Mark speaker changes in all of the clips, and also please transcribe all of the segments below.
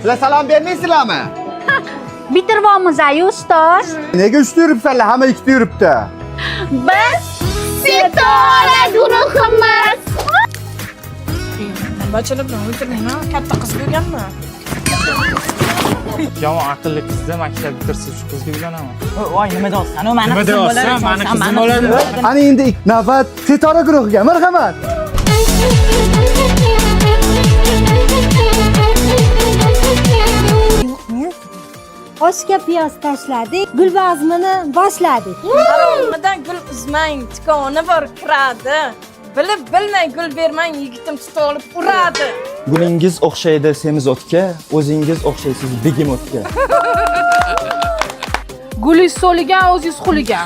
Speaker 1: La salom bermaysizlarmi?
Speaker 2: Bitirvomiz-ayu ustoz.
Speaker 1: Nega 3 ta yuribsanlar? Hamma 2 ta yuribdi.
Speaker 2: Biz Sitora guruhimiz.
Speaker 3: Bachada bilan o'tirmayman, katta qiz bo'lganman.
Speaker 4: Yomon aqlli qizda maktab bitirsa shu qizga uylanaman.
Speaker 5: Voy, nima deyapsan? U meni
Speaker 4: Nima
Speaker 5: qizim bo'ladi.
Speaker 4: deyapsan? Mani qizim bo'ladi.
Speaker 1: Ana endi navbat Sitora guruhiga. Marhamat.
Speaker 6: Oshga piyoz tashladik, gulbazmini boshladik.
Speaker 3: Haromidan gul uzmang, tikoni bor kiradi. Bilib bilmay gul bermang, yigitim tutib olib uradi.
Speaker 7: Gulingiz o'xshaydi semizotga, o'zingiz o'xshaysiz begemotga.
Speaker 3: Gulingiz so'ligan, o'zingiz xuligan.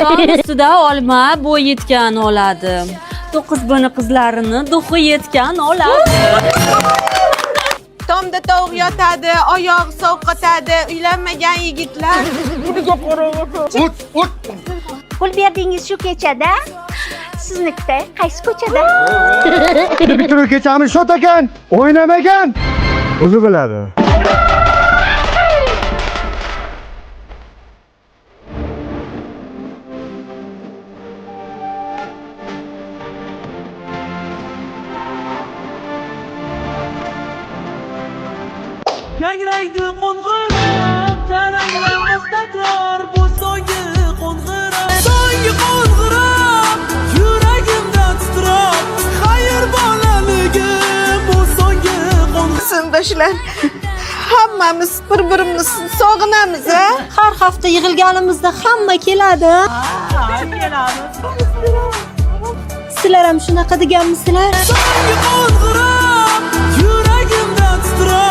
Speaker 8: Tog' ustida olma bo'y yetgan oladi. 9 qizlarini duxi yetgan oladi.
Speaker 9: Tomda tovuq yotadi, oyog'i sovqotadi, uylanmagan yigitlar.
Speaker 2: Pul berdingiz shu kechada. Siznikida qaysi ko'chada?
Speaker 1: Bitiruv kechamiz shot ekan, o'ynamagan. O'zi biladi.
Speaker 5: Yangraydi qo'ng'iroq, taranglamas takror bu so'nggi qo'ng'iroq. So'nggi qo'ng'iroq, yuragimda titroq. Xayr bolaligim bu so'nggi qo'ng'iroq.
Speaker 9: Sindoshlar, hammamiz bir-birimizni sog'inamiz, a?
Speaker 6: Har hafta yig'ilganimizda hamma keladi. Sizlar ham shunaqa deganmisizlar?
Speaker 5: So'nggi qo'ng'iroq, yuragimda titroq.